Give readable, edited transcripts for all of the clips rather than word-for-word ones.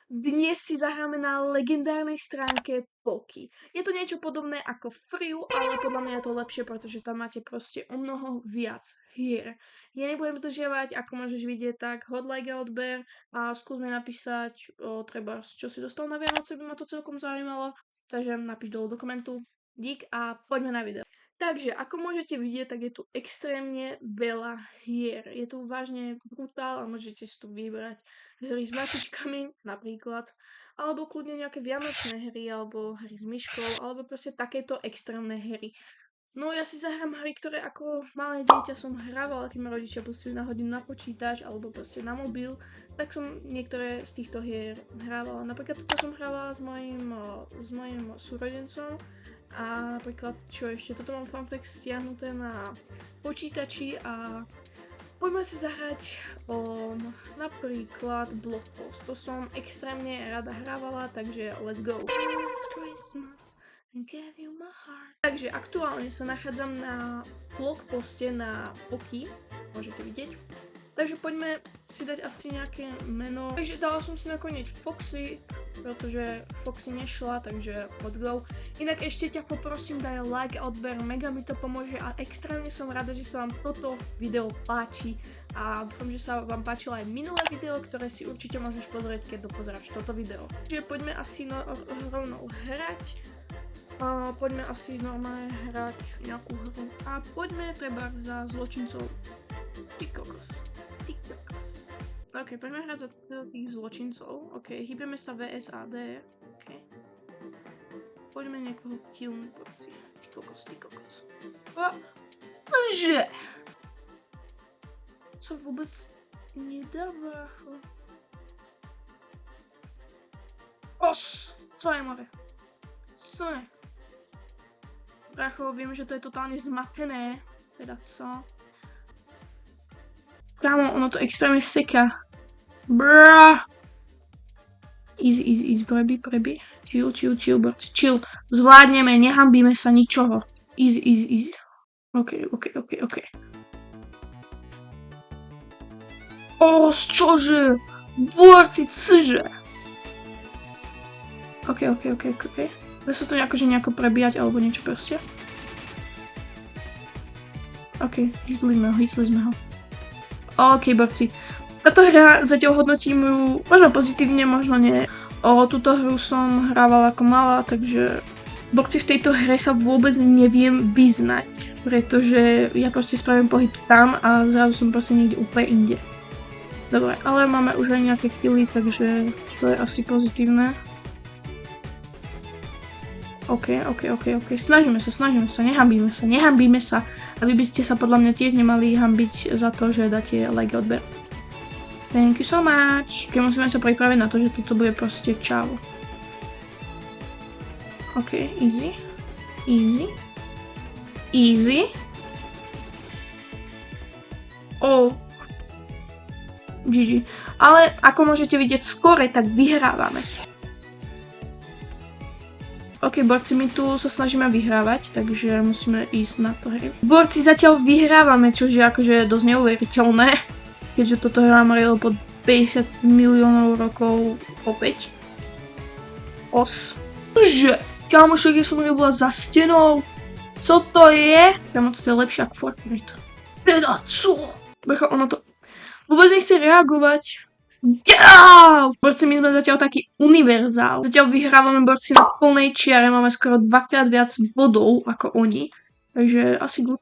Dnes si zahráme na legendárnej stránke Poky. Je to niečo podobné ako Friu, ale podľa mňa je to lepšie, pretože tam máte proste o mnoho viac hier. Ja nebudem zdržiavať, ako môžeš vidieť, tak hod like a odber a skúsme napísať, treba, čo si dostal na Vianoce, by ma to celkom zaujímalo. Takže napíš dolu do komentu. Dík a poďme na video. Takže, ako môžete vidieť, tak je tu extrémne veľa hier. Je tu vážne brutál a môžete si tu vybrať hry s matičkami napríklad, alebo kľudne nejaké vianočné hry, alebo hry s myškou, alebo proste takéto extrémne hry. No ja si zahrám hry, ktoré ako malé dieťa som hrávala, keď ma rodičia pustili na hodinu na počítač, alebo proste na mobil, tak som niektoré z týchto hier hrávala. Napríklad toto som hrávala s mojím súrodencom, a napríklad, čo ešte, toto mám fanfact stiahnuté na počítači a poďme si zahrať napríklad Block Post. To som extrémne rada hrávala, takže let's go. It's Christmas and give you my heart. Takže aktuálne sa nachádzam na Block Poste na Poky, môžete vidieť. Takže poďme si dať asi nejaké meno. Takže dala som si nakoniec Foxy, pretože Foxy nešla, takže let's go. Inak ešte ťa poprosím, daj like a odber, mega mi to pomôže a extrémne som rada, že sa vám toto video páči. A dúfam, že sa vám páčilo aj minulé video, ktoré si určite môžeš pozrieť, keď dopozeráš toto video. Takže poďme asi rovnou hrať. Poďme asi normálne hrať nejakú hru. A poďme treba za zločincov. Ty kokos. Ok, poďme hrať za tých zločincov. Ok, hýbeme sa VSAD. Ok. Poďme niekoho killnúť, porci. Ty kokos. Že? Co vôbec nedá, brácho. Co je, more? Co je? Brácho, viem, že to je totálne zmatené. Teda co? Kámo, ono to extrémne seká. Brá. Easy, prebi. Chill, borci, chill. Zvládneme, nehambíme sa ničoho. Easy. Ok. Čože? Borci, cože? Ok. Dá sa to nejako prebíjať, alebo niečo proste. Ok, hitli sme ho. Ok, borci. Táto hra zatiaľ hodnotím ju možno pozitívne, možno nie. Túto hru som hrávala ako malá, takže borci, v tejto hre sa vôbec neviem vyznať, pretože ja proste spravím pohyb tam a zrazu som proste niekde úplne inde. Dobre, ale máme už aj nejaké killy, takže to je asi pozitívne. Ok. Snažíme sa, nehambíme sa. A vy by ste sa podľa mňa tiež nemali hambiť za to, že dáte like a odber. Thank you so much. Keď musíme sa pripraviť na to, že toto bude proste čau. Ok, easy. GG. Ale ako môžete vidieť skore, tak vyhrávame. Ok, borci, my tu sa snažíme vyhrávať, takže musíme ísť na to hry. Borci, zatiaľ vyhrávame, čo je akože dosť neuveriteľné, keďže toto hrám real po 50 miliónov rokov opäť. Že? Kámošek, ja som nebola za stenou. Co to je? Kámo, toto je lepšie ako Fortnite. Teda co? Brecho, ono to vôbec nechce reagovať. Borci, my sme zatiaľ taký univerzál. Zatiaľ vyhrávame, borci, na plnej čiare. Máme skoro dvakrát viac bodov ako oni. Takže asi good.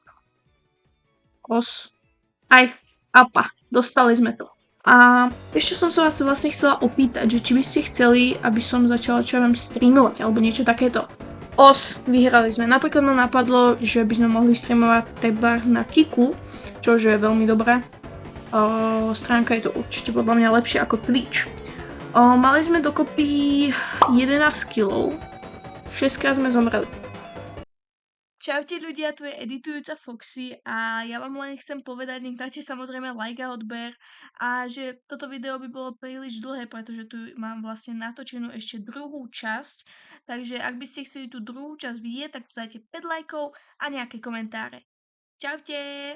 Apa. Dostali sme to. A ešte som sa vás vlastne chcela opýtať, že či by ste chceli, aby som začala streamovať alebo niečo takéto. Vyhrali sme. Napríklad ma napadlo, že by sme mohli streamovať trebárs na Kiku, čo je veľmi dobré. Stránka je to určite podľa mňa lepšie ako Twitch. Mali sme dokopy 11 kg. 6 krát sme zomreli. Čaute ľudia, tu je editujúca Foxy a ja vám len chcem povedať, nech dáte samozrejme like a odber a že toto video by bolo príliš dlhé, pretože tu mám vlastne natočenú ešte druhú časť, takže ak by ste chceli tú druhú časť vidieť, tak tu dajte 5 lajkov a nejaké komentáre. Čaute!